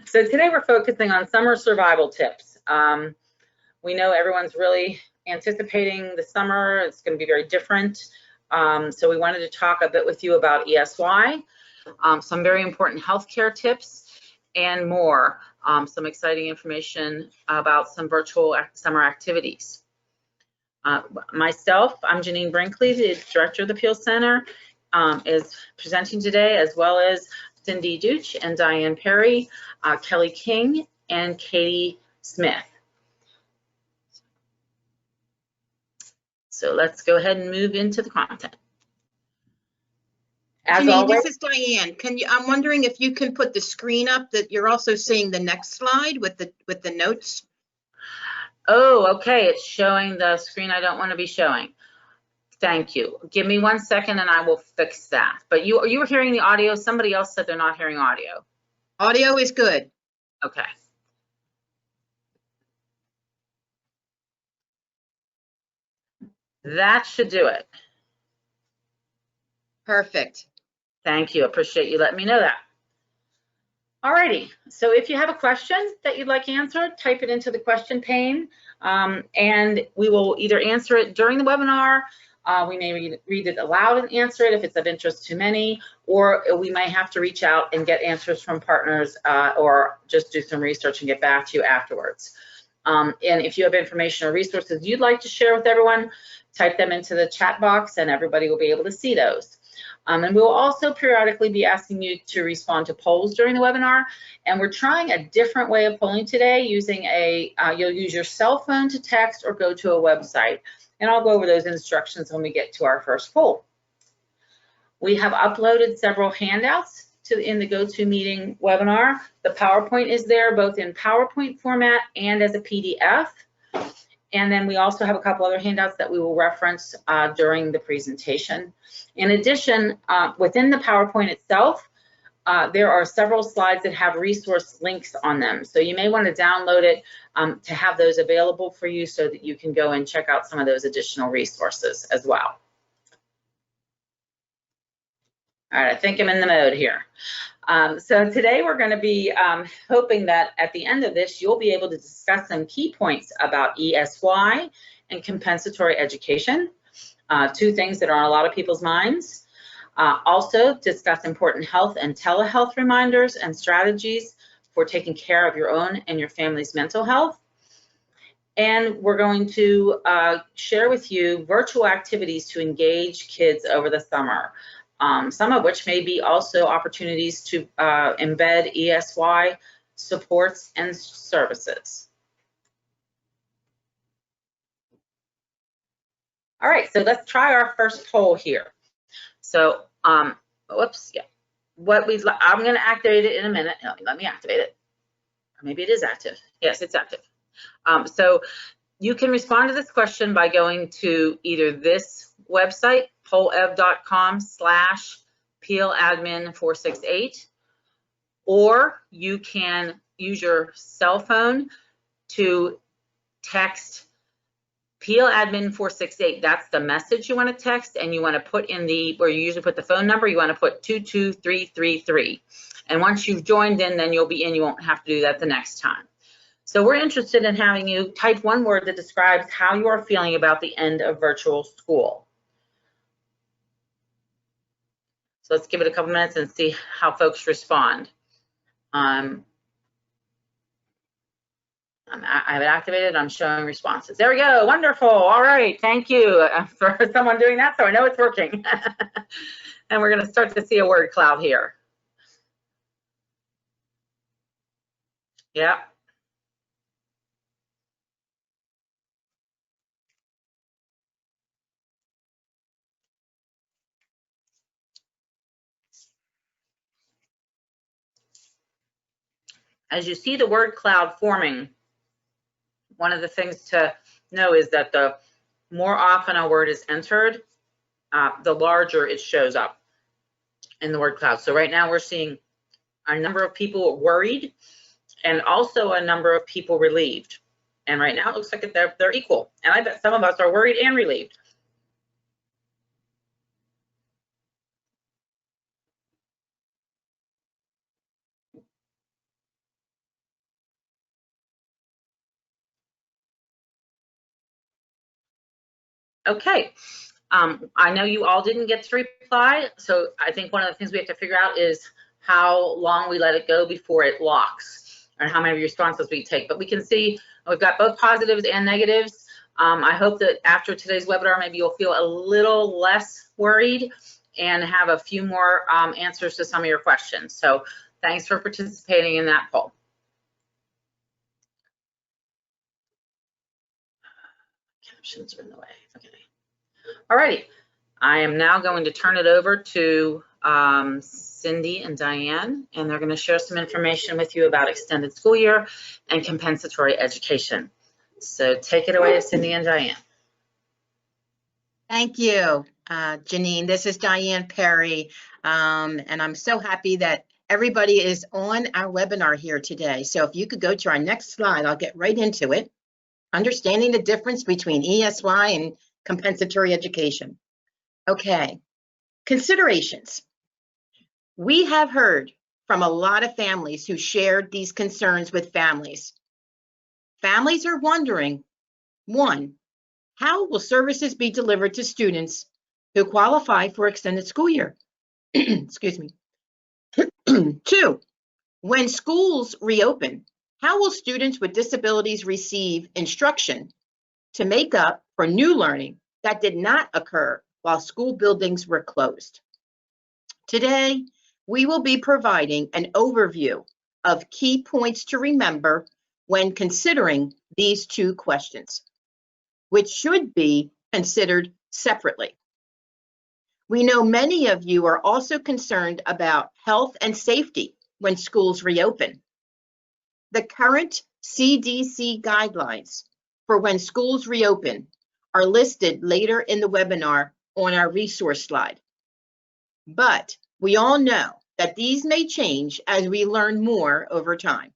So today we're focusing on summer survival tips. We know everyone's really anticipating the summer. It's going to be very different. So we wanted to talk a bit with you about ESY, some very important healthcare tips, and more. Some exciting information about some virtual summer activities. Myself, I'm Janine Brinkley, the director of the PEAL Center, is presenting today, as well as Cindy Duch and Diane Perry, Kelly King, and Katie Smith. So let's go ahead and move into the content. As Janine, always, this is Diane. I'm wondering if you can put the screen up that you're also seeing the next slide with the notes. Oh, okay, it's showing the screen I don't want to be showing. Thank you. Give me 1 second and I will fix that. But you were hearing the audio. Somebody else said they're not hearing audio. Audio is good. Okay. That should do it. Perfect. Thank you. Appreciate you letting me know that. Alrighty, so if you have a question that you'd like answered, type it into the question pane, and we will either answer it during the webinar. We may read it aloud and answer it if it's of interest to many, or we might have to reach out and get answers from partners, or just do some research and get back to you afterwards. And if you have information or resources you'd like to share with everyone, type them into the chat box and everybody will be able to see those. And we'll also periodically be asking you to respond to polls during the webinar. And we're trying a different way of polling today using you'll use your cell phone to text or go to a website. And I'll go over those instructions when we get to our first poll. We have uploaded several handouts in the GoToMeeting webinar. The PowerPoint is there both in PowerPoint format and as a PDF. And then we also have a couple other handouts that we will reference during the presentation. In addition, within the PowerPoint itself, there are several slides that have resource links on them. So you may want to download it to have those available for you so that you can go and check out some of those additional resources as well. All right, I think I'm in the mode here. So today we're going to be hoping that at the end of this, you'll be able to discuss some key points about ESY and compensatory education, two things that are on a lot of people's minds. Also discuss important health and telehealth reminders and strategies for taking care of your own and your family's mental health. And we're going to share with you virtual activities to engage kids over the summer. Some of which may be also opportunities to embed ESY supports and services. All right, so let's try our first poll here. So, whoops, yeah. I'm going to activate it in a minute. Let me activate it. Or maybe it is active. Yes, it's active. So you can respond to this question by going to either this website, pollev.com/PEALadmin468, or you can use your cell phone to text PEALadmin468. That's the message you want to text, and you want to put in where you usually put the phone number, you want to put 22333. And once you've joined in, then you'll be in. You won't have to do that the next time. So we're interested in having you type one word that describes how you are feeling about the end of virtual school. So let's give it a couple minutes and see how folks respond. I have it activated. I'm showing responses. There we go. Wonderful. All right. Thank you for someone doing that, so I know it's working. And we're going to start to see a word cloud here. Yeah. As you see the word cloud forming, one of the things to know is that the more often a word is entered, the larger it shows up in the word cloud. So right now we're seeing a number of people worried and also a number of people relieved. And right now it looks like they're equal. And I bet some of us are worried and relieved. Okay. I know you all didn't get to reply, so I think one of the things we have to figure out is how long we let it go before it locks, and how many responses we take. But we can see we've got both positives and negatives. I hope that after today's webinar, maybe you'll feel a little less worried and have a few more answers to some of your questions. So thanks for participating in that poll. Captions are in the way. Okay. All righty. I am now going to turn it over to Cindy and Diane, and they're going to share some information with you about extended school year and compensatory education. So take it away, Cindy and Diane. Thank you, Janine. This is Diane Perry, and I'm so happy that everybody is on our webinar here today. So if you could go to our next slide, I'll get right into it. Understanding the difference between ESY and compensatory education. Okay, considerations. We have heard from a lot of families who shared these concerns with families. Families are wondering, one, how will services be delivered to students who qualify for extended school year? Excuse me. Two, when schools reopen, how will students with disabilities receive instruction to make up for new learning that did not occur while school buildings were closed? Today, we will be providing an overview of key points to remember when considering these two questions, which should be considered separately. We know many of you are also concerned about health and safety when schools reopen. The current CDC guidelines for when schools reopen are listed later in the webinar on our resource slide. But we all know that these may change as we learn more over time.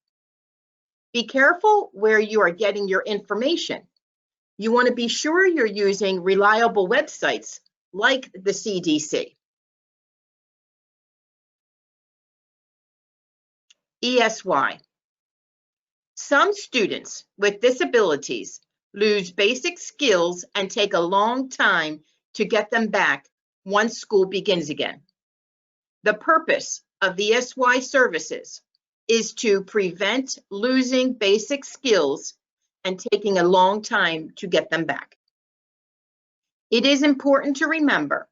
Be careful where you are getting your information. You want to be sure you're using reliable websites like the CDC. ESY. Some students with disabilities lose basic skills and take a long time to get them back once school begins again. The purpose of the ESY services is to prevent losing basic skills and taking a long time to get them back. It is important to remember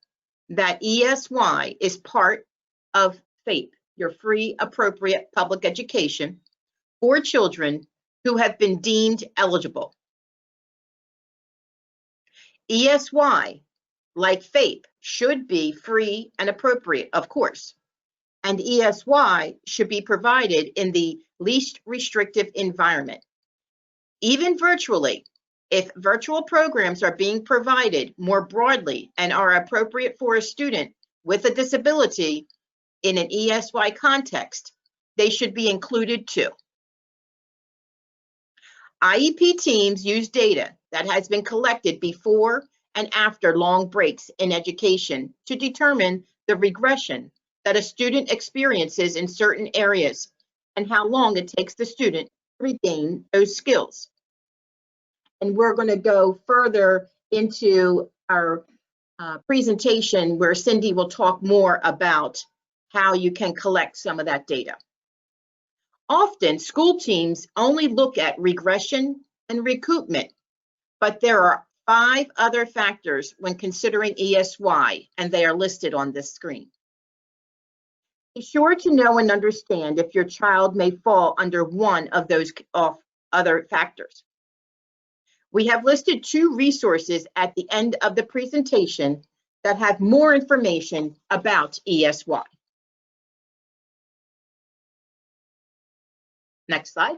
that ESY is part of FAPE, your free appropriate public education, for children who have been deemed eligible. ESY, like FAPE, should be free and appropriate, of course, and ESY should be provided in the least restrictive environment. Even virtually, if virtual programs are being provided more broadly and are appropriate for a student with a disability in an ESY context, they should be included too. IEP teams use data that has been collected before and after long breaks in education to determine the regression that a student experiences in certain areas and how long it takes the student to regain those skills. And we're going to go further into our presentation where Cindy will talk more about how you can collect some of that data. Often, school teams only look at regression and recoupment, but there are 5 other factors when considering ESY, and they are listed on this screen. Be sure to know and understand if your child may fall under one of those other factors. We have listed 2 resources at the end of the presentation that have more information about ESY. Next slide.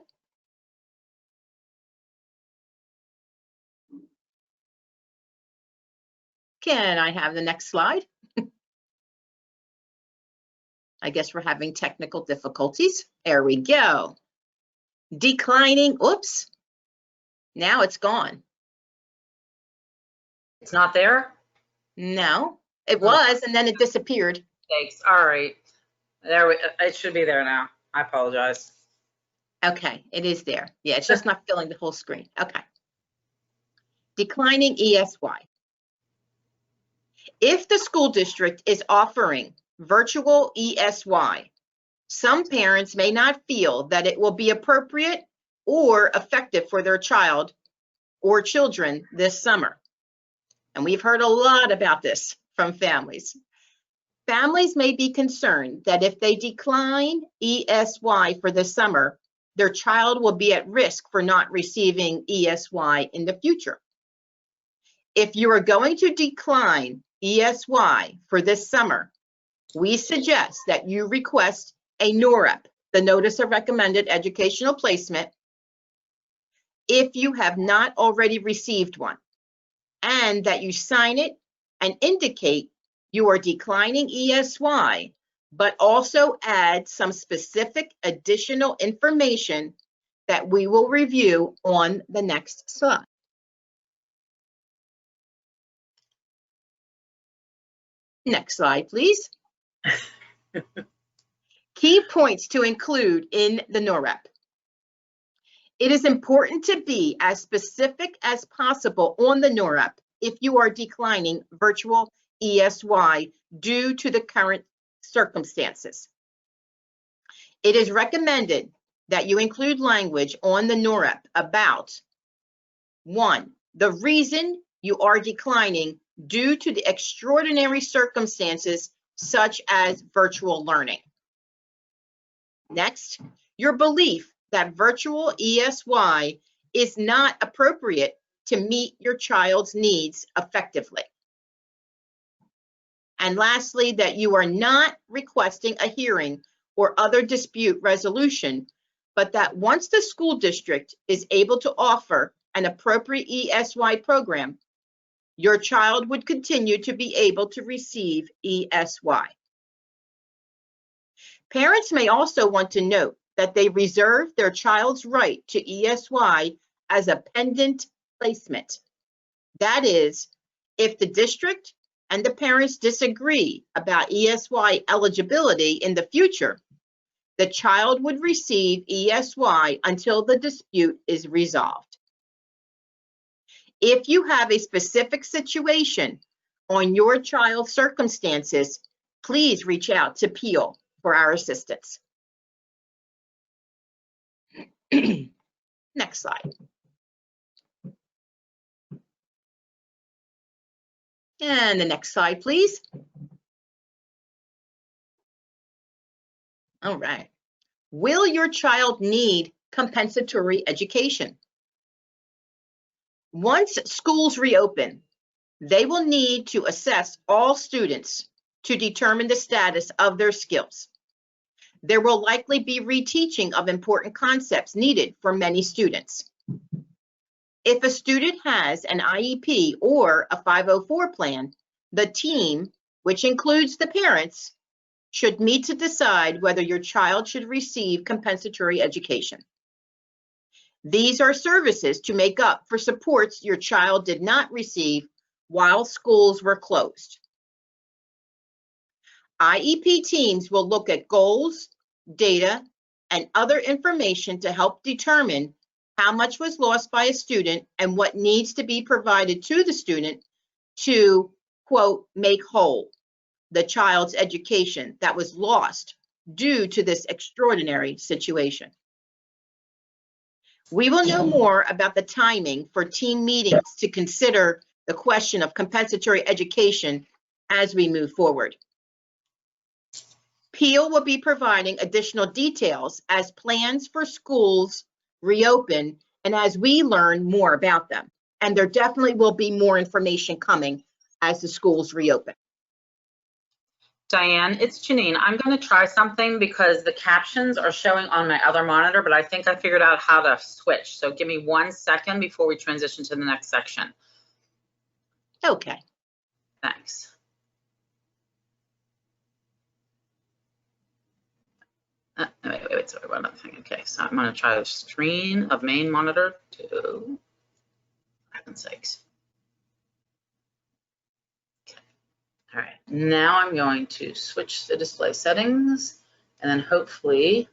Can I have the next slide? I guess we're having technical difficulties. There we go. Declining, oops. Now it's gone. It's not there? No, it was, and then it disappeared. Thanks. All right. It should be there now. I apologize. Okay, it is there. Yeah, it's just not filling the whole screen. Okay. Declining ESY. If the school district is offering virtual ESY, some parents may not feel that it will be appropriate or effective for their child or children this summer. And we've heard a lot about this from families. Families may be concerned that if they decline ESY for the summer, their child will be at risk for not receiving ESY in the future. If you are going to decline ESY for this summer, we suggest that you request a NOREP, the Notice of Recommended Educational Placement, if you have not already received one, and that you sign it and indicate you are declining ESY, but also add some specific additional information that we will review on the next slide. Next slide, please. Key points to include in the NOREP. It is important to be as specific as possible on the NOREP if you are declining virtual ESY due to the current circumstances. It is recommended that you include language on the NOREP about 1, the reason you are declining due to the extraordinary circumstances such as virtual learning. Next, your belief that virtual ESY is not appropriate to meet your child's needs effectively. And lastly, that you are not requesting a hearing or other dispute resolution, but that once the school district is able to offer an appropriate ESY program, your child would continue to be able to receive ESY. Parents may also want to note that they reserve their child's right to ESY as a pendent placement. That is, if the district and the parents disagree about ESY eligibility in the future, the child would receive ESY until the dispute is resolved. If you have a specific situation on your child's circumstances, please reach out to PEAL for our assistance. Next slide. And the next slide, please. All right. Will your child need compensatory education? Once schools reopen, they will need to assess all students to determine the status of their skills. There will likely be reteaching of important concepts needed for many students. If a student has an IEP or a 504 plan, the team, which includes the parents, should meet to decide whether your child should receive compensatory education. These are services to make up for supports your child did not receive while schools were closed. IEP teams will look at goals, data, and other information to help determine how much was lost by a student and what needs to be provided to the student to, quote, make whole the child's education that was lost due to this extraordinary situation. We will know more about the timing for team meetings to consider the question of compensatory education as we move forward. PEAL will be providing additional details as plans for schools reopen and as we learn more about them. And there definitely will be more information coming as the schools reopen. Diane, it's Janine. I'm going to try something because the captions are showing on my other monitor, but I think I figured out how to switch. So give me 1 second before we transition to the next section. Okay. Thanks. Wait, sorry, one other thing. Okay, so I'm going to try the screen of main monitor to, for heaven's sakes. Okay. All right, now I'm going to switch the display settings, and then hopefully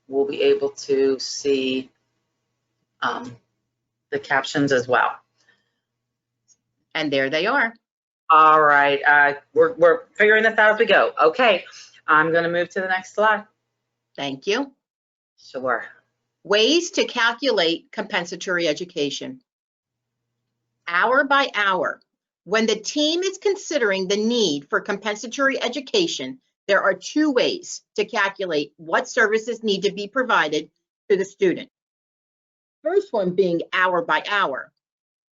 we'll be able to see the captions as well. And there they are. All right, we're figuring this out as we go. Okay, I'm going to move to the next slide. Thank you. Sure. Ways to calculate compensatory education. Hour by hour. When the team is considering the need for compensatory education, there are two ways to calculate what services need to be provided to the student. First one being hour by hour,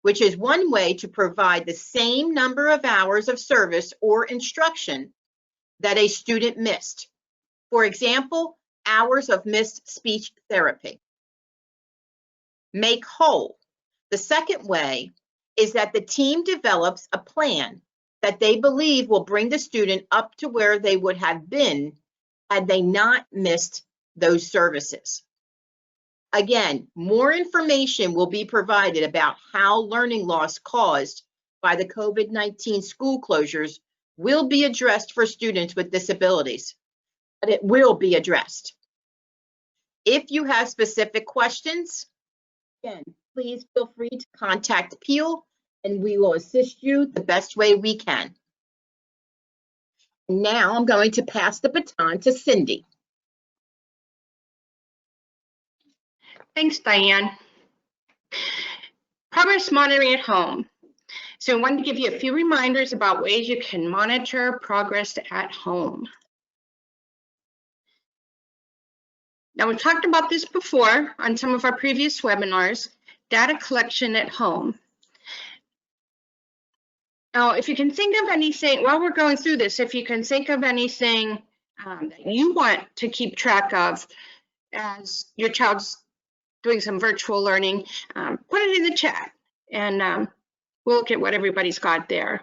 which is one way to provide the same number of hours of service or instruction that a student missed. For example, hours of missed speech therapy. Make whole. The second way is that the team develops a plan that they believe will bring the student up to where they would have been had they not missed those services. Again, more information will be provided about how learning loss caused by the COVID-19 school closures will be addressed for students with disabilities, but it will be addressed. If you have specific questions, again, please feel free to contact PEAL and we will assist you the best way we can. Now I'm going to pass the baton to Cindy. Thanks, Diane. Progress monitoring at home. So I wanted to give you a few reminders about ways you can monitor progress at home. Now, we've talked about this before on some of our previous webinars, data collection at home. Now, if you can think of anything, while we're going through this, if you can think of anything that you want to keep track of as your child's doing some virtual learning, put it in the chat and we'll look at what everybody's got there.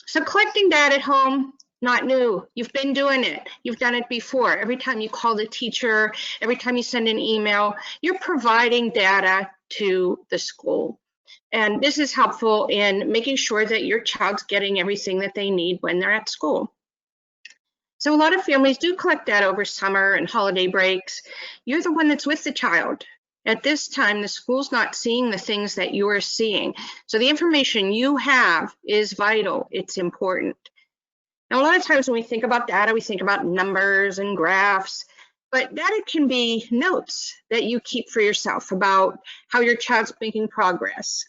So collecting data at home, not new. You've been doing it. You've done it before. Every time you call the teacher, every time you send an email, you're providing data to the school. And this is helpful in making sure that your child's getting everything that they need when they're at school. So a lot of families do collect data over summer and holiday breaks. You're the one that's with the child. At this time, the school's not seeing the things that you are seeing. So the information you have is vital. It's important. Now, a lot of times when we think about data, we think about numbers and graphs, but data can be notes that you keep for yourself about how your child's making progress.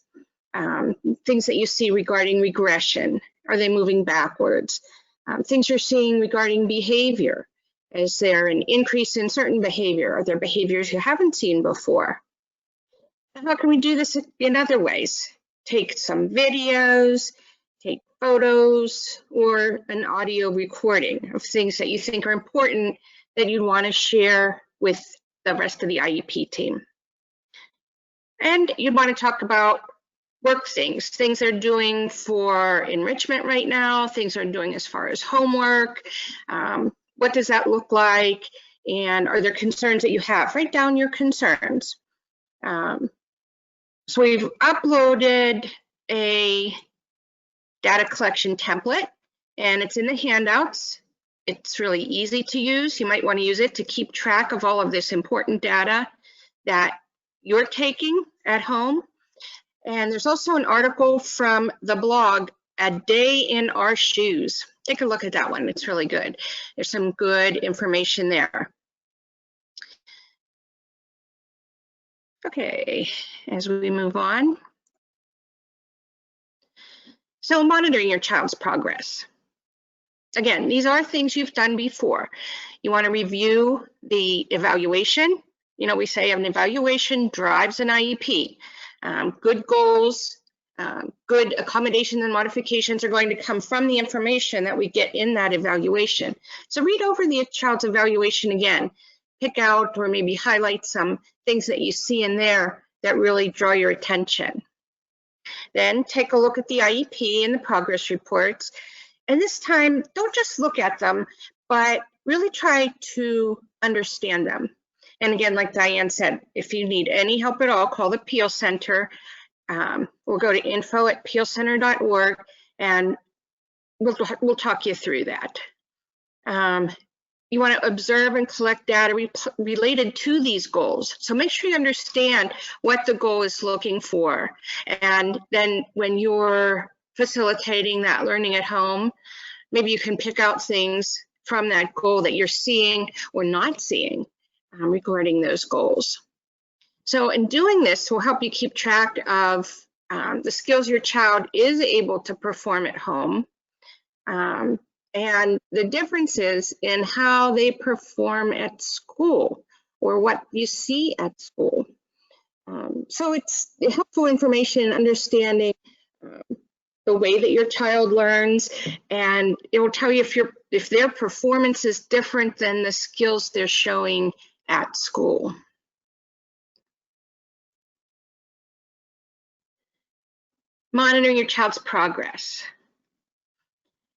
Things that you see regarding regression. Are they moving backwards? Things you're seeing regarding behavior. Is there an increase in certain behavior? Are there behaviors you haven't seen before? And how can we do this in other ways? Take some videos, take photos, or an audio recording of things that you think are important that you'd want to share with the rest of the IEP team. And you'd want to talk about work things they're doing for enrichment right now, things they're doing as far as homework. What does that look like? And are there concerns that you have? Write down your concerns. So we've uploaded a data collection template and it's in the handouts. It's really easy to use. You might want to use it to keep track of all of this important data that you're taking at home. And there's also an article from the blog, A Day in Our Shoes. Take a look at that one. It's really good. There's some good information there. Okay, as we move on. So monitoring your child's progress. Again, these are things you've done before. You want to review the evaluation. You know, we say an evaluation drives an IEP. Good goals, good accommodations and modifications are going to come from the information that we get in that evaluation. So read over the child's evaluation again. Pick out or maybe highlight some things that you see in there that really draw your attention. Then take a look at the IEP and the progress reports. And this time, don't just look at them, but really try to understand them. And again, like Diane said, if you need any help at all, call the PEAL Center or go to info@pealcenter.org and we'll talk you through that. You want to observe and collect data related to these goals. So make sure you understand what the goal is looking for. And then when you're facilitating that learning at home. Maybe you can pick out things from that goal that you're seeing or not seeing regarding those goals. So in doing this will help you keep track of the skills your child is able to perform at home, and the differences in how they perform at school or what you see at school. So it's helpful information in understanding the way that your child learns, and it will tell you if their performance is different than the skills they're showing at school. Monitoring your child's progress.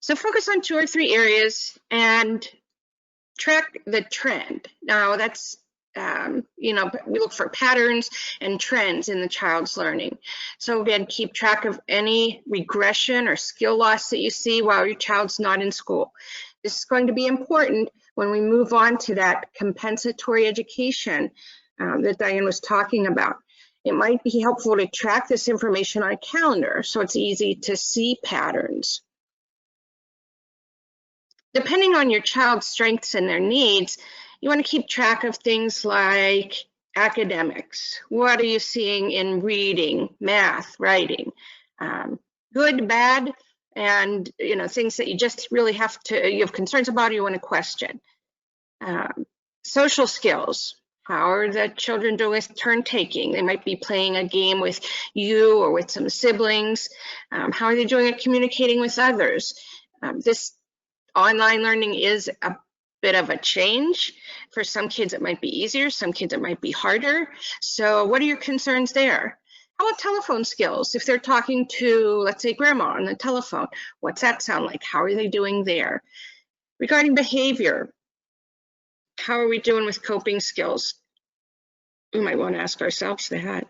So focus on 2 or 3 areas and track the trend. Now that's, we look for patterns and trends in the child's learning. So again, keep track of any regression or skill loss that you see while your child's not in school. This is going to be important when we move on to that compensatory education that Diane was talking about. It might be helpful to track this information on a calendar so it's easy to see patterns. Depending on your child's strengths and their needs, you want to keep track of things like academics. What are you seeing in reading, math, writing? Good, bad, and things that you just really you have concerns about or you want to question. Social skills. How are the children doing with turn taking? They might be playing a game with you or with some siblings. How are they doing at communicating with others? This online learning is a bit of a change. For some kids it might be easier, some kids it might be harder. So what are your concerns there? How about telephone skills? If they're talking to, let's say, grandma on the telephone, what's that sound like? How are they doing there? Regarding behavior, how are we doing with coping skills? We might want to ask ourselves that.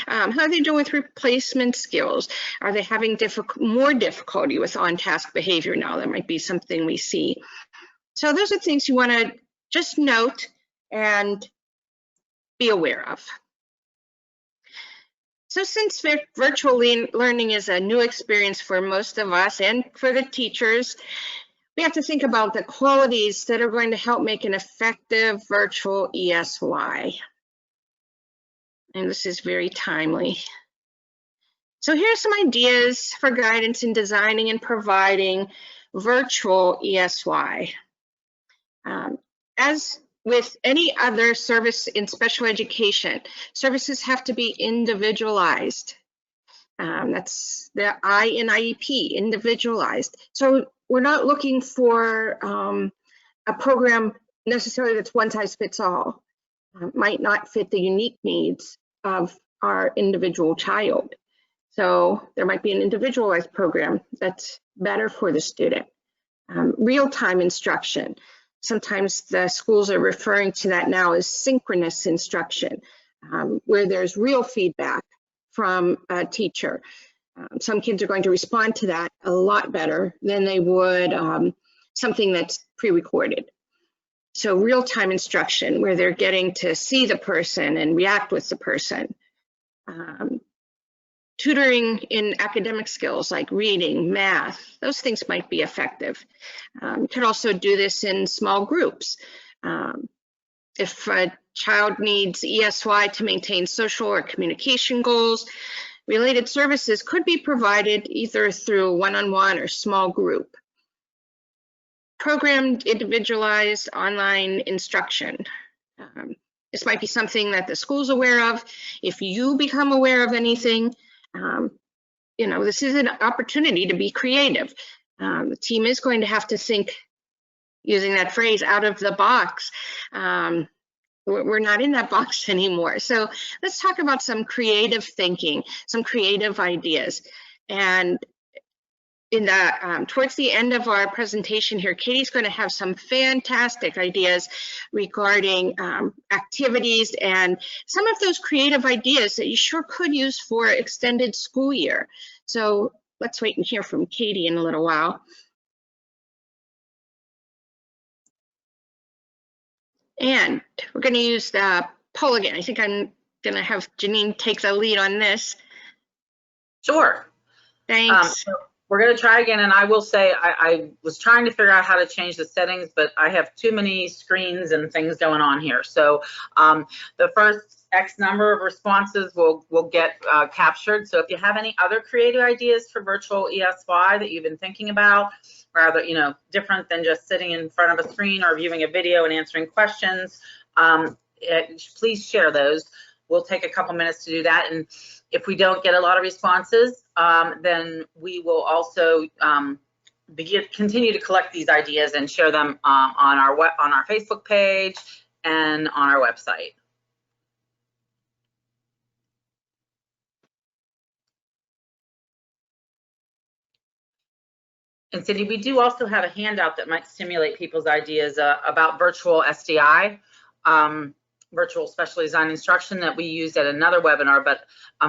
How are they doing with replacement skills? Are they having more difficulty with on-task behavior now? That might be something we see. So those are things you want to just note and be aware of. So since virtual learning is a new experience for most of us and for the teachers, we have to think about the qualities that are going to help make an effective virtual ESY. And this is very timely. So here's some ideas for guidance in designing and providing virtual ESY. As with any other service in special education, services have to be individualized. That's the I in IEP, individualized. So we're not looking for a program necessarily that's one size fits all. Might not fit the unique needs of our individual child. So there might be an individualized program that's better for the student. Real-time instruction. Sometimes the schools are referring to that now as synchronous instruction, where there's real feedback from a teacher. Some kids are going to respond to that a lot better than they would something that's pre-recorded. So real-time instruction, where they're getting to see the person and react with the person. Tutoring in academic skills like reading, math, those things might be effective. You could also do this in small groups. If a child needs ESY to maintain social or communication goals, related services could be provided either through one-on-one or small group. Programmed, individualized online instruction. This might be something that the school's aware of. If you become aware of anything, this is an opportunity to be creative. The team is going to have to think, using that phrase, out of the box. We're not in that box anymore. So let's talk about some creative thinking, some creative ideas. And in the towards the end of our presentation here, Katie's going to have some fantastic ideas regarding activities and some of those creative ideas that you sure could use for extended school year. So let's wait and hear from Katie in a little while. And we're going to use the poll again. I think I'm going to have Janine take the lead on this. Sure. Thanks. So we're going to try again, and I will say I was trying to figure out how to change the settings, but I have too many screens and things going on here. So the first X number of responses will get captured. So if you have any other creative ideas for virtual ESY that you've been thinking about, rather, different than just sitting in front of a screen or viewing a video and answering questions, please share those. We'll take a couple minutes to do that. And if we don't get a lot of responses, then we will also continue to collect these ideas and share them on our Facebook page and on our website. And Cindy, we do also have a handout that might stimulate people's ideas about virtual SDI. Virtual specially designed instruction that we used at another webinar, but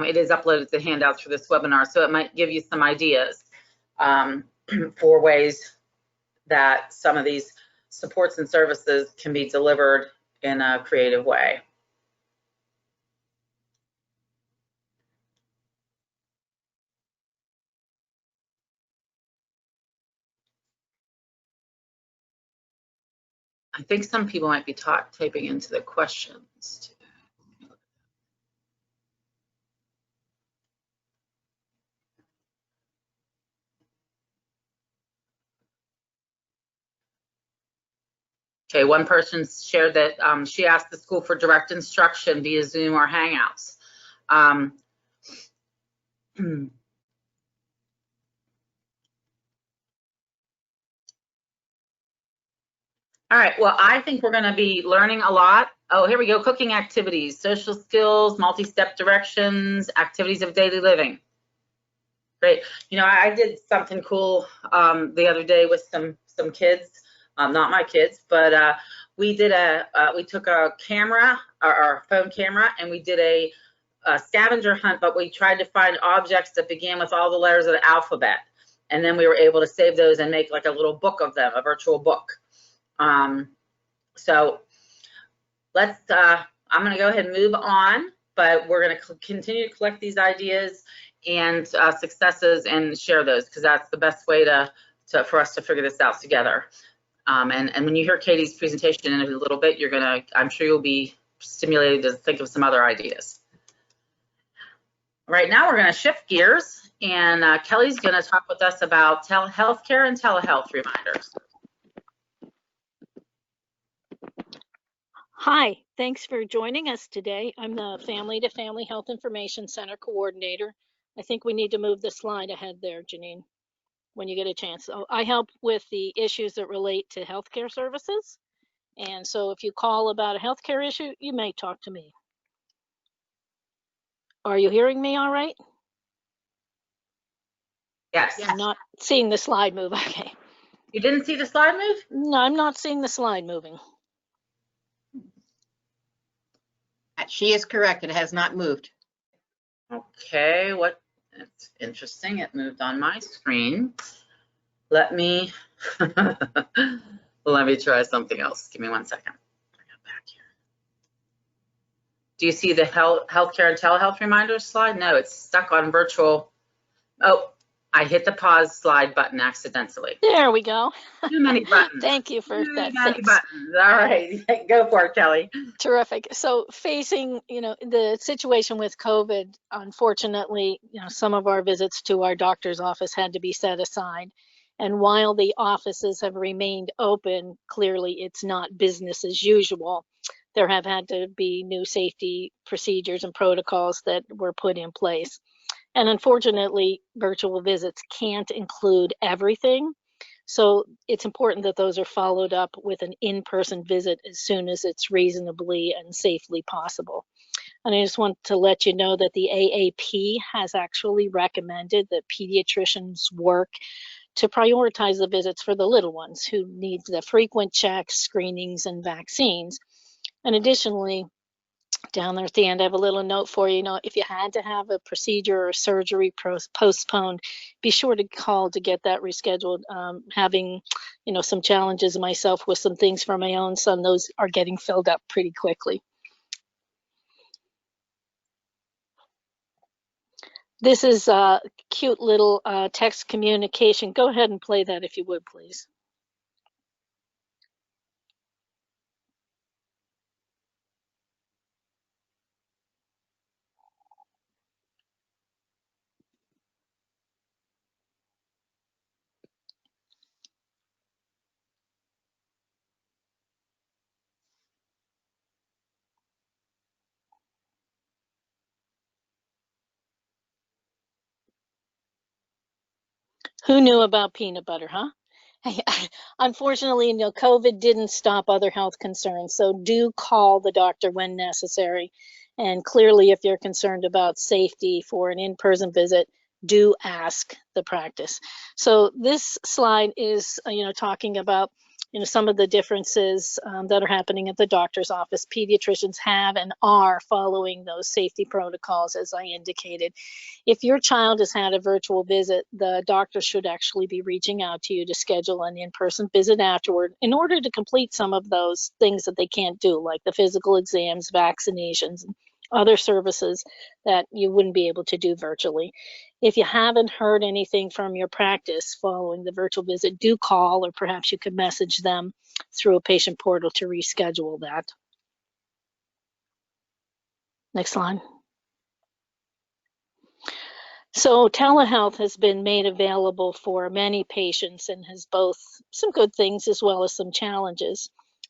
it is uploaded to handouts for this webinar, so it might give you some ideas for ways that some of these supports and services can be delivered in a creative way. I think some people might be typing into the questions too. Okay, one person shared that she asked the school for direct instruction via Zoom or Hangouts. All right, well, I think we're going to be learning a lot. Oh, here we go, cooking activities, social skills, multi-step directions, activities of daily living. Great. I did something cool the other day with some kids, not my kids, but we took a camera, our phone camera, and we did a scavenger hunt, but we tried to find objects that began with all the letters of the alphabet. And then we were able to save those and make like a little book of them, a virtual book. So I'm going to go ahead and move on, but we're going to continue to collect these ideas and successes and share those, because that's the best way for us to figure this out together. And when you hear Katie's presentation in a little bit, I'm sure you'll be stimulated to think of some other ideas. Right now, we're going to shift gears, and Kelly's going to talk with us about healthcare and telehealth reminders. Hi, thanks for joining us today. I'm the Family to Family Health Information Center coordinator. I think we need to move the slide ahead there, Janine, when you get a chance. So I help with the issues that relate to healthcare services. And so if you call about a healthcare issue, you may talk to me. Are you hearing me all right? Yes. I'm not seeing the slide move. Okay. You didn't see the slide move? No, I'm not seeing the slide moving. She is correct. It has not moved. Okay, that's interesting. It moved on my screen. Let me try something else. Give me 1 second. Bring it back here. Do you see the healthcare and telehealth reminders slide? No, it's stuck on virtual. Oh, I hit the pause slide button accidentally. There we go. Too many buttons. Thank you for that many fix. buttons. All right, go for it, Kelly. Terrific. So facing, the situation with COVID, unfortunately, some of our visits to our doctor's office had to be set aside. And while the offices have remained open, clearly it's not business as usual. There have had to be new safety procedures and protocols that were put in place. And unfortunately, virtual visits can't include everything. So it's important that those are followed up with an in-person visit as soon as it's reasonably and safely possible. And I just want to let you know that the AAP has actually recommended that pediatricians work to prioritize the visits for the little ones who need the frequent checks, screenings, and vaccines. And additionally, down there at the end, I have a little note for you. If you had to have a procedure or surgery postponed, be sure to call to get that rescheduled. Having, some challenges myself with some things for my own son, those are getting filled up pretty quickly. This is a cute little text communication. Go ahead and play that if you would, please. Who knew about peanut butter, huh? Unfortunately, COVID didn't stop other health concerns, so do call the doctor when necessary. And clearly, if you're concerned about safety for an in-person visit, do ask the practice. So this slide is, talking about, some of the differences that are happening at the doctor's office. Pediatricians have and are following those safety protocols, as I indicated. If your child has had a virtual visit, the doctor should actually be reaching out to you to schedule an in-person visit afterward in order to complete some of those things that they can't do, like the physical exams, vaccinations, and other services that you wouldn't be able to do virtually. If you haven't heard anything from your practice following the virtual visit, do call, or perhaps you could message them through a patient portal to reschedule that. Next slide. So telehealth has been made available for many patients and has both some good things as well as some challenges.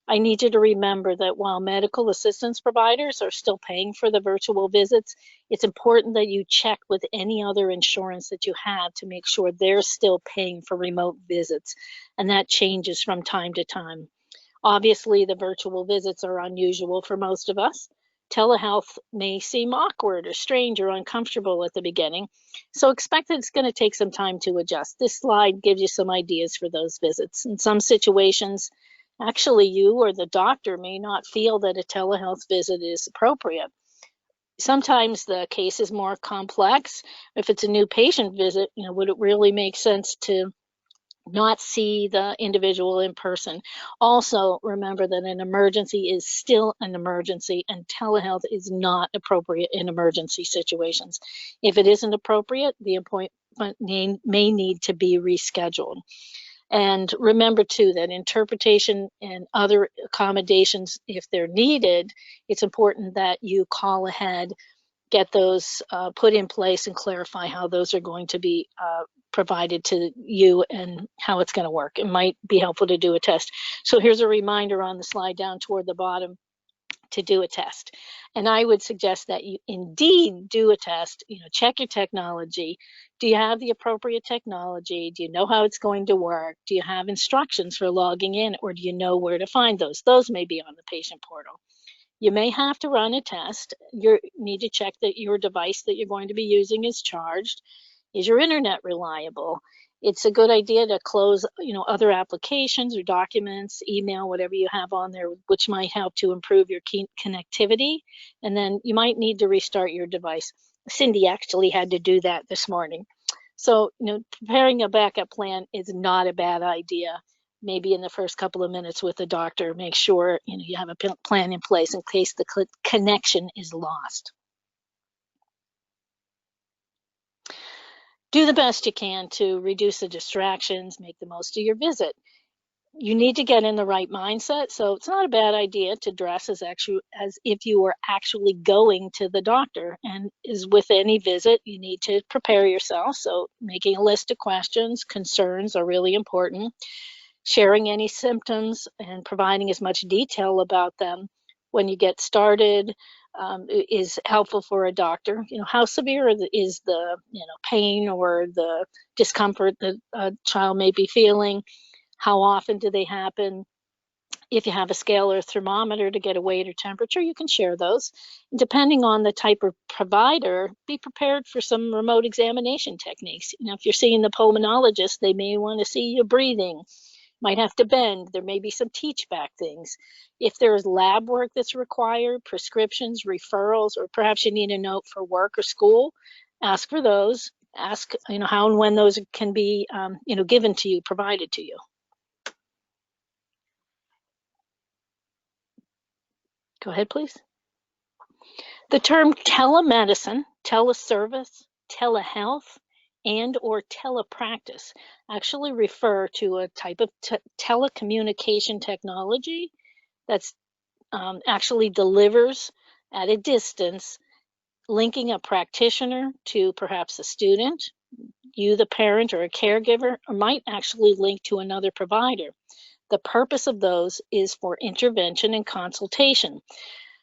I need you to remember that while medical assistance providers are still paying for the virtual visits, it's important that you check with any other insurance that you have to make sure they're still paying for remote visits, and that changes from time to time. Obviously, the virtual visits are unusual for most of us. Telehealth may seem awkward or strange or uncomfortable at the beginning, so expect that it's going to take some time to adjust. This slide gives you some ideas for those visits. In some situations, actually, you or the doctor may not feel that a telehealth visit is appropriate. Sometimes the case is more complex. If it's a new patient visit, would it really make sense to not see the individual in person? Also, remember that an emergency is still an emergency, and telehealth is not appropriate in emergency situations. If it isn't appropriate, the appointment may need to be rescheduled. And remember, too, that interpretation and other accommodations, if they're needed, it's important that you call ahead, get those put in place, and clarify how those are going to be provided to you and how it's going to work. It might be helpful to do a test. So here's a reminder on the slide down toward the bottom to do a test. And I would suggest that you indeed do a test. Check your technology. Do you have the appropriate technology? Do you know how it's going to work? Do you have instructions for logging in, or do you know where to find those? Those may be on the patient portal. You may have to run a test. You need to check that your device that you're going to be using is charged. Is your internet reliable? It's a good idea to close, other applications or documents, email, whatever you have on there, which might help to improve your connectivity. And then you might need to restart your device. Cindy actually had to do that this morning. So, preparing a backup plan is not a bad idea. Maybe in the first couple of minutes with the doctor, make sure you have a plan in place in case the connection is lost. Do the best you can to reduce the distractions, make the most of your visit. You need to get in the right mindset, so it's not a bad idea to dress as if you were actually going to the doctor. And as with any visit, you need to prepare yourself. So making a list of questions, concerns are really important. Sharing any symptoms and providing as much detail about them when you get started is helpful for a doctor. How severe is the pain or the discomfort that a child may be feeling? How often do they happen? If you have a scale or a thermometer to get a weight or temperature, you can share those. Depending on the type of provider, be prepared for some remote examination techniques. If you're seeing the pulmonologist, they may want to see you breathing. Might have to bend. There may be some teach back things. If there's lab work that's required, prescriptions, referrals, or perhaps you need a note for work or school, ask for those. Ask, how and when those can be, given to you, provided to you. Go ahead, please. The term telemedicine, teleservice, telehealth and or telepractice actually refer to a type of telecommunication technology that's actually delivers at a distance, linking a practitioner to perhaps a student, you the parent or a caregiver, or might actually link to another provider. The purpose of those is for intervention and consultation.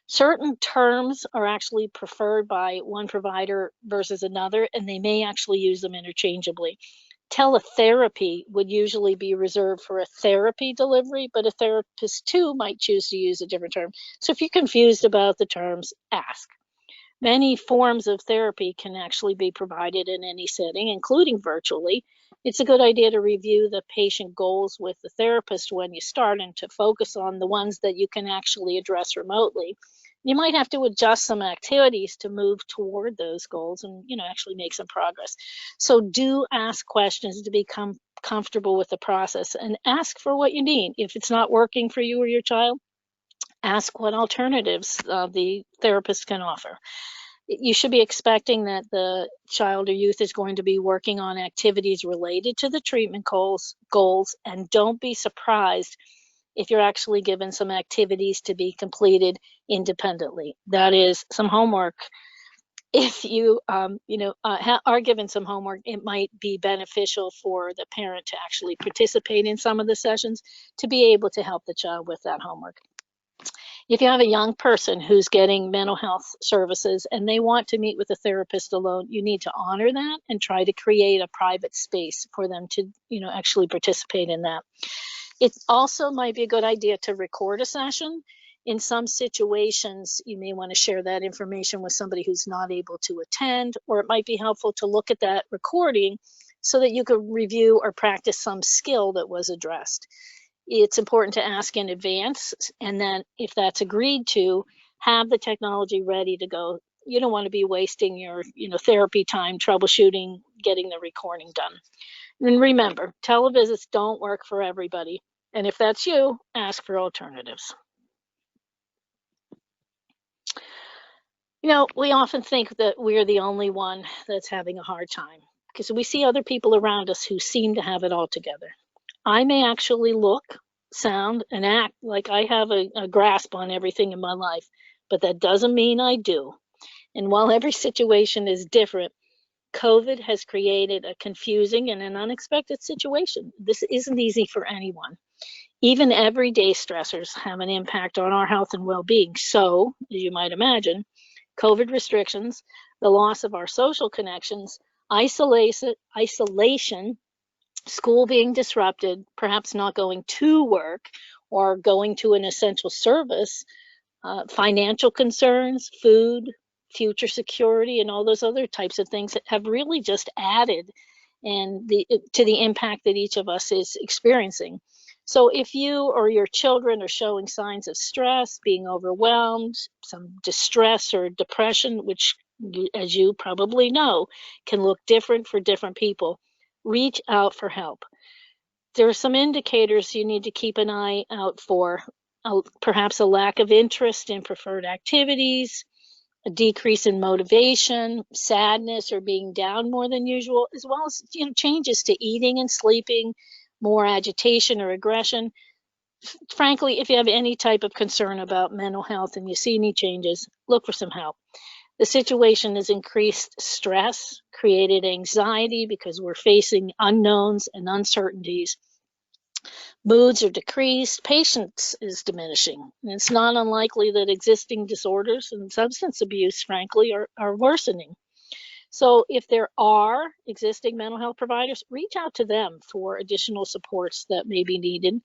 Certain terms are actually preferred by one provider versus another, and they may actually use them interchangeably. Teletherapy would usually be reserved for a therapy delivery, but a therapist too might choose to use a different term. So if you're confused about the terms, ask. Many forms of therapy can actually be provided in any setting, including virtually. It's a good idea to review the patient goals with the therapist when you start and to focus on the ones that you can actually address remotely. You might have to adjust some activities to move toward those goals and, actually make some progress. So do ask questions to become comfortable with the process and ask for what you need. If it's not working for you or your child, ask what alternatives the therapist can offer. You should be expecting that the child or youth is going to be working on activities related to the treatment goals, and don't be surprised if you're actually given some activities to be completed independently. That is some homework. If you, are given some homework, it might be beneficial for the parent to actually participate in some of the sessions to be able to help the child with that homework. If you have a young person who's getting mental health services and they want to meet with a therapist alone, you need to honor that and try to create a private space for them to, actually participate in that. It also might be a good idea to record a session. In some situations, you may want to share that information with somebody who's not able to attend, or it might be helpful to look at that recording so that you could review or practice some skill that was addressed. It's important to ask in advance, and then if that's agreed to, have the technology ready to go. You don't want to be wasting your, therapy time troubleshooting, getting the recording done. And remember, televisits don't work for everybody. And if that's you, ask for alternatives. We often think that we're the only one that's having a hard time because we see other people around us who seem to have it all together. I may actually look, sound, and act like I have a grasp on everything in my life, but that doesn't mean I do. And while every situation is different, COVID has created a confusing and an unexpected situation. This isn't easy for anyone. Even everyday stressors have an impact on our health and well-being. So, as you might imagine, COVID restrictions, the loss of our social connections, isolation, school being disrupted, perhaps not going to work or going to an essential service, financial concerns, food, future security, and all those other types of things that have really just added to the impact that each of us is experiencing. So if you or your children are showing signs of stress, being overwhelmed, some distress or depression, which, as you probably know, can look different for different people, reach out for help. There are some indicators you need to keep an eye out for, perhaps a lack of interest in preferred activities, a decrease in motivation, sadness, or being down more than usual, as well as changes to eating and sleeping, more agitation or aggression. Frankly, if you have any type of concern about mental health and you see any changes, look for some help. The situation has increased stress, created anxiety because we're facing unknowns and uncertainties. Moods are decreased, patience is diminishing. And it's not unlikely that existing disorders and substance abuse, frankly, are worsening. So if there are existing mental health providers, reach out to them for additional supports that may be needed.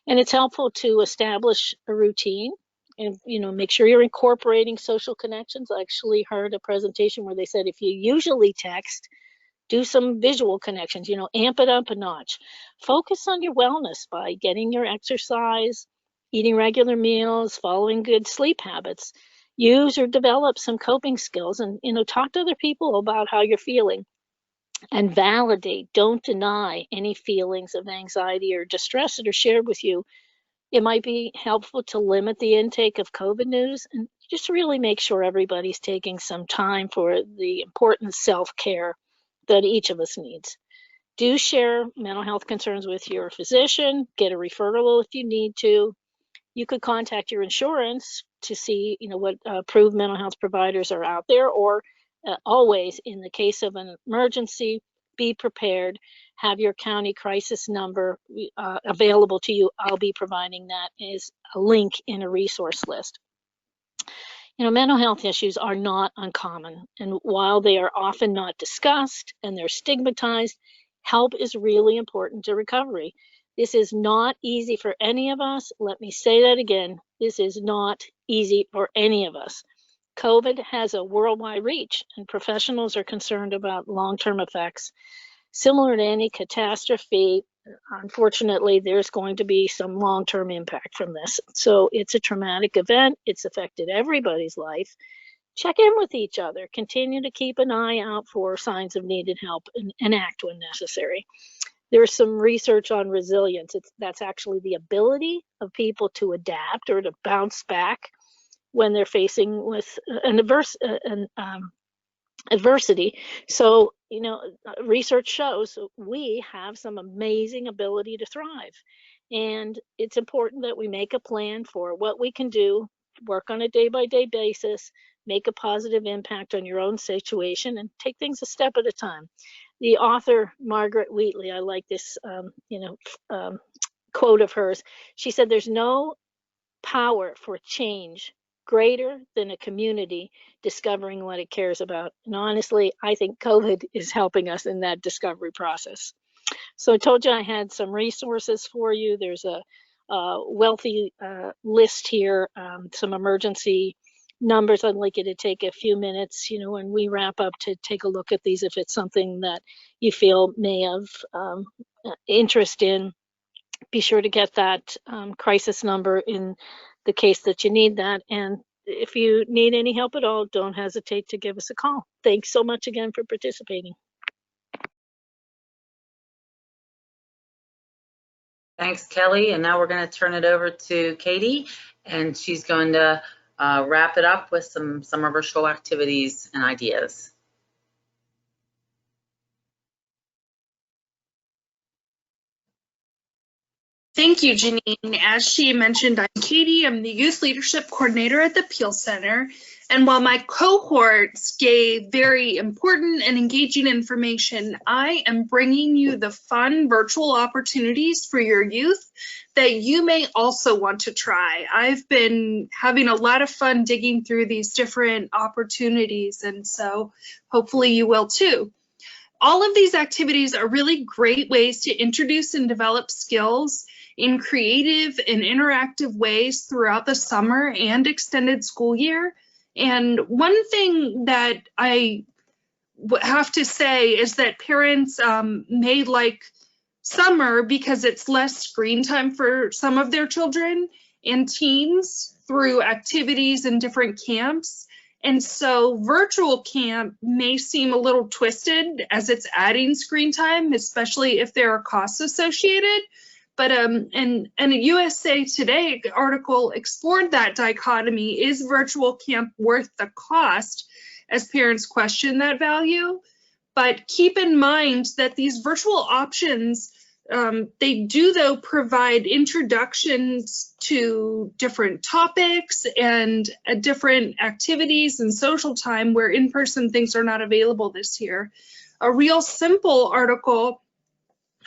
And it's helpful to establish a routine and, make sure you're incorporating social connections. I actually heard a presentation where they said if you usually text, do some visual connections, amp it up a notch. Focus on your wellness by getting your exercise, eating regular meals, following good sleep habits. Use or develop some coping skills and, talk to other people about how you're feeling and validate. Don't deny any feelings of anxiety or distress that are shared with you It might be helpful to limit the intake of COVID news and just really make sure everybody's taking some time for the important self-care that each of us needs. Do share mental health concerns with your physician, get a referral if you need to. You could contact your insurance to see, what approved mental health providers are out there, or always, in the case of an emergency, be prepared. Have your county crisis number available to you. I'll be providing that as a link in a resource list. Mental health issues are not uncommon, and while they are often not discussed and they're stigmatized, help is really important to recovery. This is not easy for any of us. Let me say that again. This is not easy for any of us. COVID has a worldwide reach, and professionals are concerned about long-term effects. Similar to any catastrophe, unfortunately, there's going to be some long-term impact from this. So it's a traumatic event. It's affected everybody's life. Check in with each other. Continue to keep an eye out for signs of needed help and act when necessary. There's some research on resilience. That's actually the ability of people to adapt or to bounce back when they're facing with an adversity. So, research shows we have some amazing ability to thrive. And it's important that we make a plan for what we can do, work on a day-by-day basis, make a positive impact on your own situation, and take things a step at a time. The author, Margaret Wheatley, I like this, quote of hers. She said, "There's no power for change greater than a community discovering what it cares about." And honestly, I think COVID is helping us in that discovery process. So I told you I had some resources for you. There's a wealthy list here, some emergency numbers. I'd like you to take a few minutes, when we wrap up, to take a look at these if it's something that you feel may have interest in. Be sure to get that crisis number in the case that you need that. And if you need any help at all, don't hesitate to give us a call. Thanks so much again for participating. Thanks, Kelly. And now we're going to turn it over to Katie, and she's going to wrap it up with some of her show activities and ideas. Thank you, Janine. As she mentioned, I'm Katie. I'm the Youth Leadership Coordinator at the PEAL Center. And while my cohorts gave very important and engaging information, I am bringing you the fun virtual opportunities for your youth that you may also want to try. I've been having a lot of fun digging through these different opportunities, and so hopefully you will too. All of these activities are really great ways to introduce and develop skills in creative and interactive ways throughout the summer and extended school year. And one thing that I have to say is that parents may like summer because it's less screen time for some of their children and teens through activities and different camps. And so virtual camp may seem a little twisted as it's adding screen time, especially if there are costs associated. But and a USA Today article explored that dichotomy. Is virtual camp worth the cost, as parents question that value? But keep in mind that these virtual options, they do, though, provide introductions to different topics and different activities and social time where in-person things are not available this year. A Real Simple article,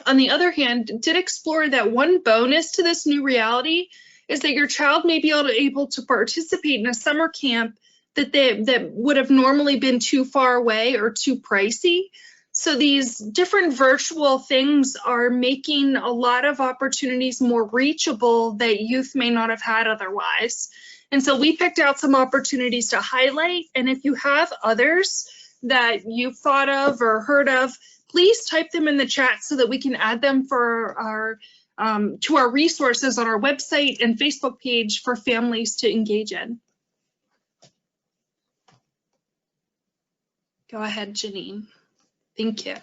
on the other hand, did explore that one bonus to this new reality is that your child may be able to participate in a summer camp that would have normally been too far away or too pricey. So these different virtual things are making a lot of opportunities more reachable that youth may not have had otherwise. And so we picked out some opportunities to highlight. And if you have others that you've thought of or heard of, please type them in the chat so that we can add them for our to our resources on our website and Facebook page for families to engage in. Go ahead, Janine. Thank you.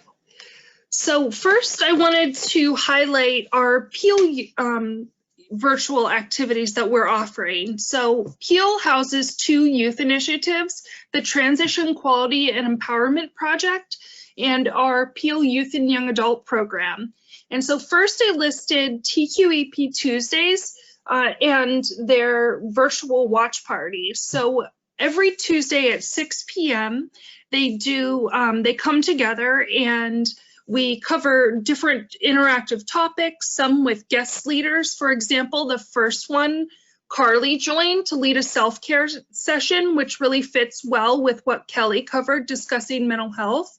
So first, I wanted to highlight our PEAL virtual activities that we're offering. So PEAL houses 2 youth initiatives, the Transition Quality and Empowerment Project and our PEAL Youth and Young Adult Program. And so first I listed TQEP Tuesdays and their virtual watch parties. So every Tuesday at 6 p.m. they come together and we cover different interactive topics, some with guest leaders. For example, the first one, Carly joined to lead a self-care session, which really fits well with what Kelly covered, discussing mental health.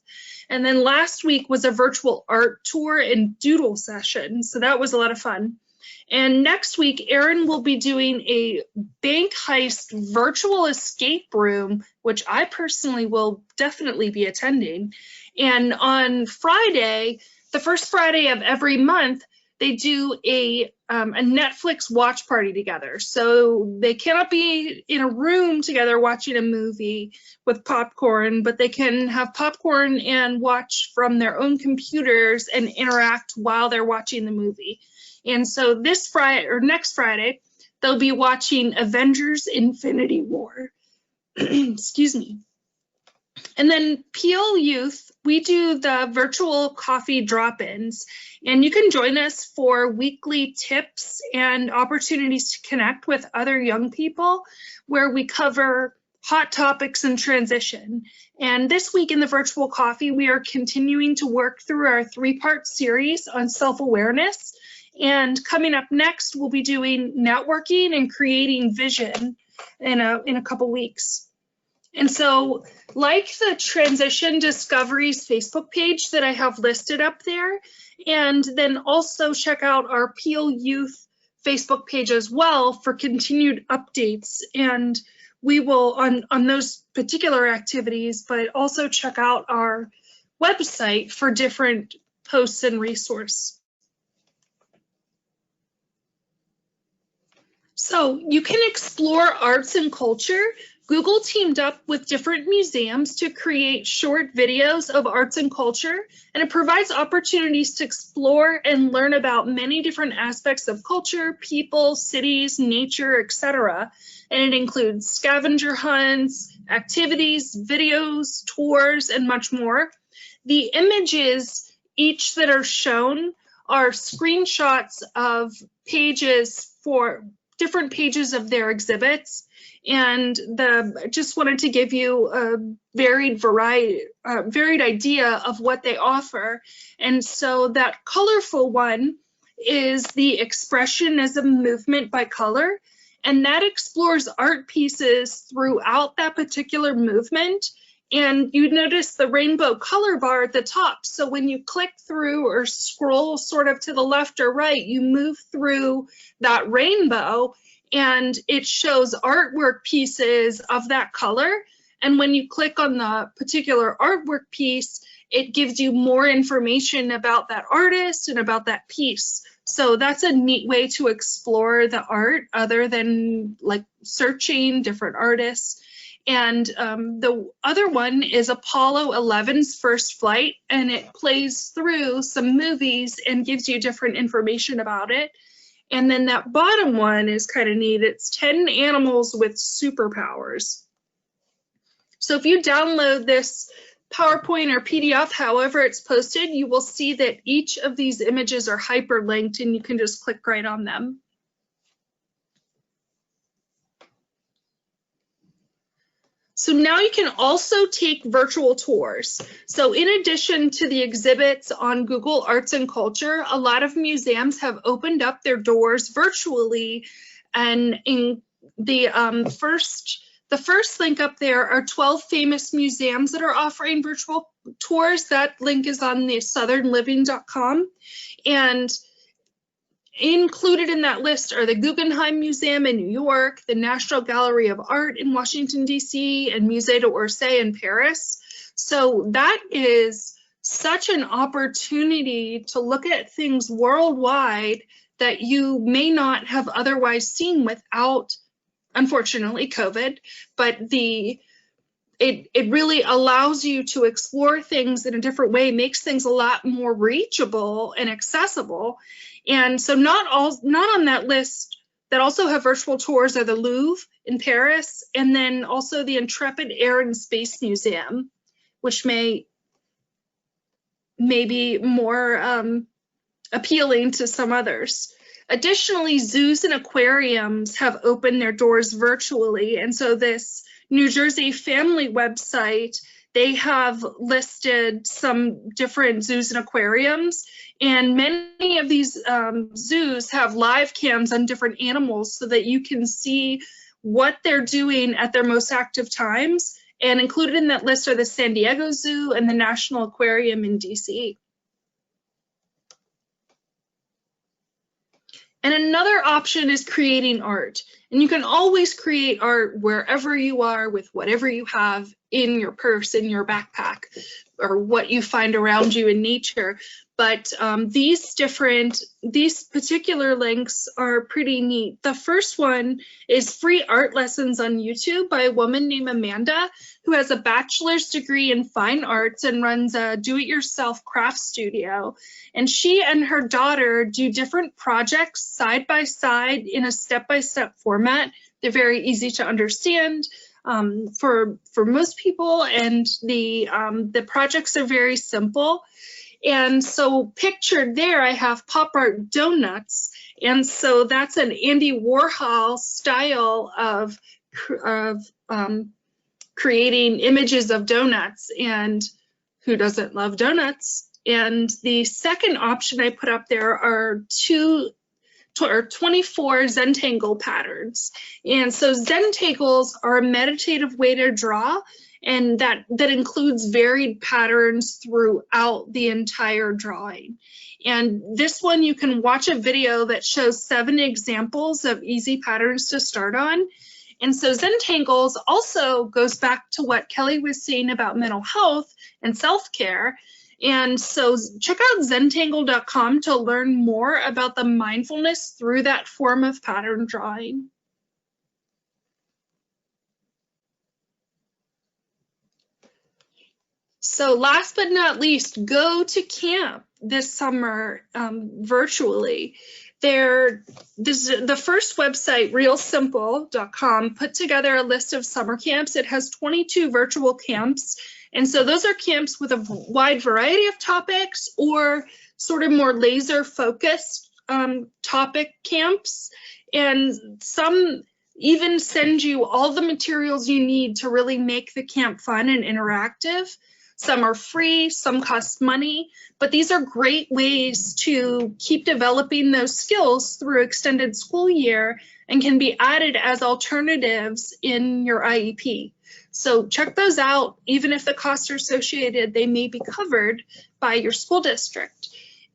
And then last week was a virtual art tour and doodle session. So that was a lot of fun. And next week, Erin will be doing a bank heist virtual escape room, which I personally will definitely be attending. And on Friday, the first Friday of every month, they do a Netflix watch party together. So they cannot be in a room together watching a movie with popcorn, but they can have popcorn and watch from their own computers and interact while they're watching the movie. And so this Friday or next Friday, they'll be watching Avengers Infinity War. Excuse me. And then PEAL Youth, we do the virtual coffee drop-ins, and you can join us for weekly tips and opportunities to connect with other young people where we cover hot topics and transition. And this week in the virtual coffee, we are continuing to work through our 3-part series on self-awareness. And coming up next, we'll be doing networking and creating vision in a couple weeks. And so, like the Transition Discoveries Facebook page that I have listed up there, and then also check out our PEAL Youth Facebook page as well for continued updates. And we will, on those particular activities, but also check out our website for different posts and resources. So you can explore arts and culture. Google teamed up with different museums to create short videos of arts and culture, and it provides opportunities to explore and learn about many different aspects of culture, people, cities, nature, etc. And it includes scavenger hunts, activities, videos, tours, and much more. The images each that are shown are screenshots of pages for different pages of their exhibits. And just wanted to give you a varied idea of what they offer. And so that colorful one is the expression as a movement by color. And that explores art pieces throughout that particular movement. And you notice the rainbow color bar at the top. So when you click through or scroll sort of to the left or right, you move through that rainbow and it shows artwork pieces of that color. And when you click on the particular artwork piece, it gives you more information about that artist and about that piece. So that's a neat way to explore the art other than like searching different artists. And the other one is Apollo 11's first flight, and it plays through some movies and gives you different information about it. And then that bottom one is kind of neat. It's 10 animals with superpowers. So if you download this PowerPoint or PDF, however it's posted, you will see that each of these images are hyperlinked and you can just click right on them. So now you can also take virtual tours. So in addition to the exhibits on Google Arts and Culture, a lot of museums have opened up their doors virtually. And in the first link up there are 12 famous museums that are offering virtual tours. That link is on the southernliving.com. And included in that list are the Guggenheim Museum in New York, the National Gallery of Art in Washington, D.C., and Musée d'Orsay in Paris. So that is such an opportunity to look at things worldwide that you may not have otherwise seen without, unfortunately, COVID. But it really allows you to explore things in a different way, makes things a lot more reachable and accessible. And so not on that list that also have virtual tours are the Louvre in Paris, and then also the Intrepid Air and Space Museum, which may be more appealing to some others. Additionally, zoos and aquariums have opened their doors virtually, and so this New Jersey family website, they have listed some different zoos and aquariums, and many of these zoos have live cams on different animals so that you can see what they're doing at their most active times. And included in that list are the San Diego Zoo and the National Aquarium in DC. And another option is creating art. And you can always create art wherever you are with whatever you have in your purse, in your backpack, or what you find around you in nature. But these particular links are pretty neat. The first one is free art lessons on YouTube by a woman named Amanda, who has a bachelor's degree in fine arts and runs a do-it-yourself craft studio. And she and her daughter do different projects side by side in a step-by-step format. They're very easy to understand for most people, and the projects are very simple. And so pictured there, I have pop art donuts. And so that's an Andy Warhol style of creating images of donuts. And who doesn't love donuts? And the second option I put up there are 24 Zentangle patterns. And so Zentangles are a meditative way to draw, and that includes varied patterns throughout the entire drawing. And this one, you can watch a video that shows 7 examples of easy patterns to start on. And so Zentangles also goes back to what Kelly was saying about mental health and self-care. And so check out zentangle.com to learn more about the mindfulness through that form of pattern drawing. So last but not least, go to camp this summer virtually. The first website, realsimple.com, put together a list of summer camps. It has 22 virtual camps. And so those are camps with a wide variety of topics, or sort of more laser focused topic camps. And some even send you all the materials you need to really make the camp fun and interactive. Some are free, some cost money, but these are great ways to keep developing those skills through extended school year and can be added as alternatives in your IEP. So check those out. Even if the costs are associated, they may be covered by your school district.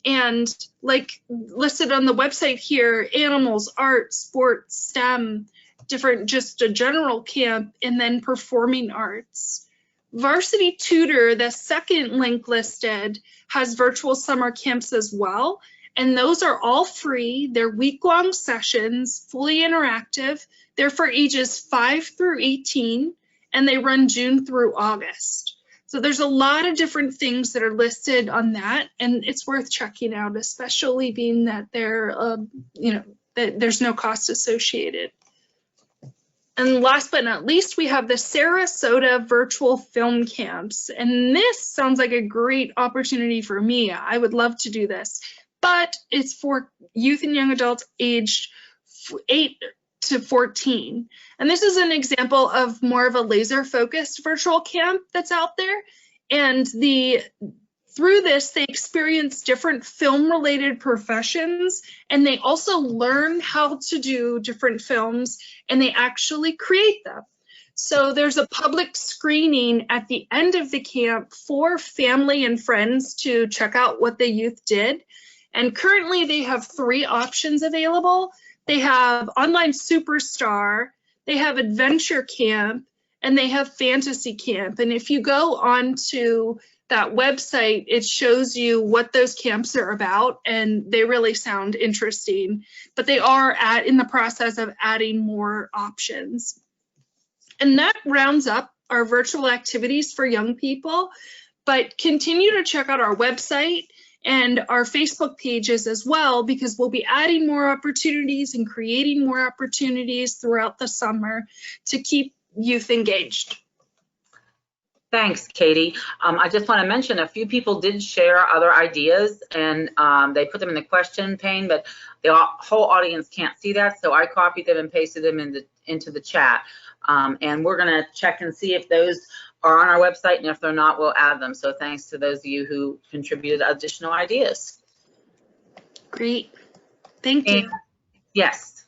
And like listed on the website here, animals, art, sports, STEM, just a general camp, and then performing arts. Varsity Tutor, the second link listed, has virtual summer camps as well. And those are all free. They're week-long sessions, fully interactive. They're for ages 5 through 18, and they run June through August. So there's a lot of different things that are listed on that, and it's worth checking out, especially being that they're, that there's no cost associated. And last but not least, we have the Sarasota virtual film camps. And this sounds like a great opportunity for me. I would love to do this, but it's for youth and young adults aged 8 to 14. And this is an example of more of a laser focused virtual camp that's out there. And through this, they experience different film related professions, and they also learn how to do different films, and they actually create them. So there's a public screening at the end of the camp for family and friends to check out what the youth did. And currently they have 3 options available. They have Online Superstar, they have Adventure Camp, and they have Fantasy Camp. And if you go on to that website, it shows you what those camps are about, and they really sound interesting, but they are in the process of adding more options. And that rounds up our virtual activities for young people, but continue to check out our website and our Facebook pages as well, because we'll be adding more opportunities and creating more opportunities throughout the summer to keep youth engaged. Thanks, Katie. I just want to mention a few people did share other ideas, and they put them in the question pane, but the whole audience can't see that, so I copied them and pasted them into the chat. And we're going to check and see if those are on our website, and if they're not, we'll add them. So thanks to those of you who contributed additional ideas. Great. Thank you. Yes.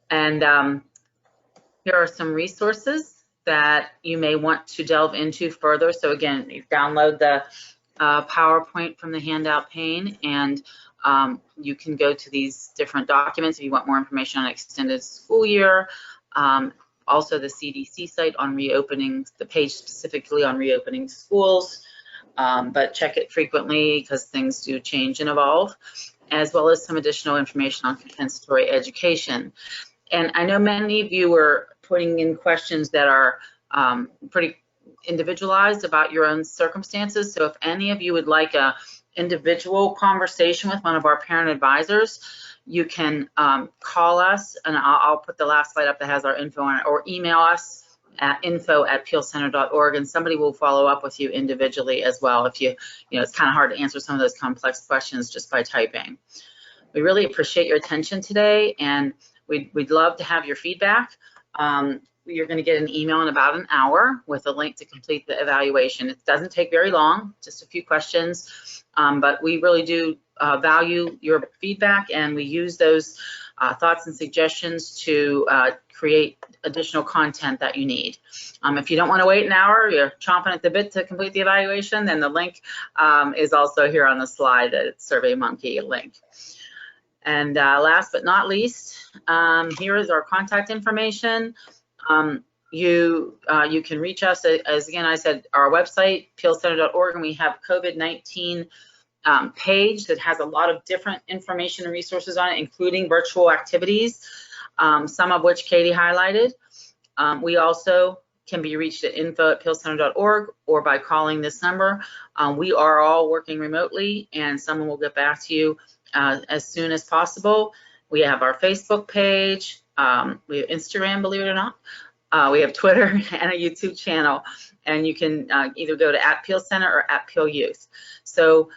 And here are some resources that you may want to delve into further. So again, you download the PowerPoint from the handout pane, and you can go to these different documents if you want more information on extended school year. Also the CDC site on reopening, the page specifically on reopening schools, but check it frequently because things do change and evolve, as well as some additional information on compensatory education. And I know many of you were putting in questions that are pretty individualized about your own circumstances. So if any of you would like a individual conversation with one of our parent advisors, you can call us, and I'll put the last slide up that has our info on it, or email us at info@pealcenter.org, and somebody will follow up with you individually as well if you know, it's kind of hard to answer some of those complex questions just by typing. We really appreciate your attention today, and we'd love to have your feedback. You're going to get an email in about an hour with a link to complete the evaluation. It doesn't take very long, just a few questions, but we really do value your feedback, and we use those thoughts and suggestions to create additional content that you need. If you don't want to wait an hour, you're chomping at the bit to complete the evaluation, then the link is also here on the slide, it's SurveyMonkey link. And last but not least, here is our contact information. You can reach us, as again I said, our website, pealcenter.org, and we have COVID-19 page that has a lot of different information and resources on it, including virtual activities, some of which Katie highlighted. We also can be reached at info@pealcenter.org or by calling this number. We are all working remotely, and someone will get back to you as soon as possible. We have our Facebook page, we have Instagram, believe it or not. We have Twitter and a YouTube channel, and you can either go to @PealCenter or @PealYouth. So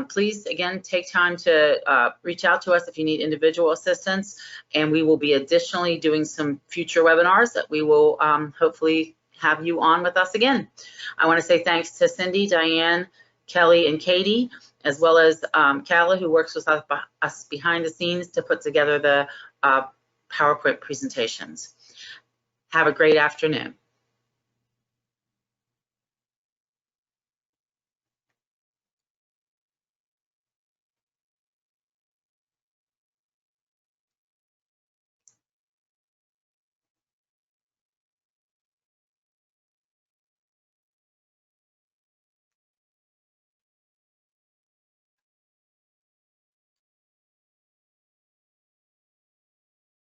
please, again, take time to reach out to us if you need individual assistance, and we will be additionally doing some future webinars that we will hopefully have you on with us again. I want to say thanks to Cindy, Diane, Kelly, and Katie, as well as Kala, who works with us behind the scenes to put together the PowerPoint presentations. Have a great afternoon.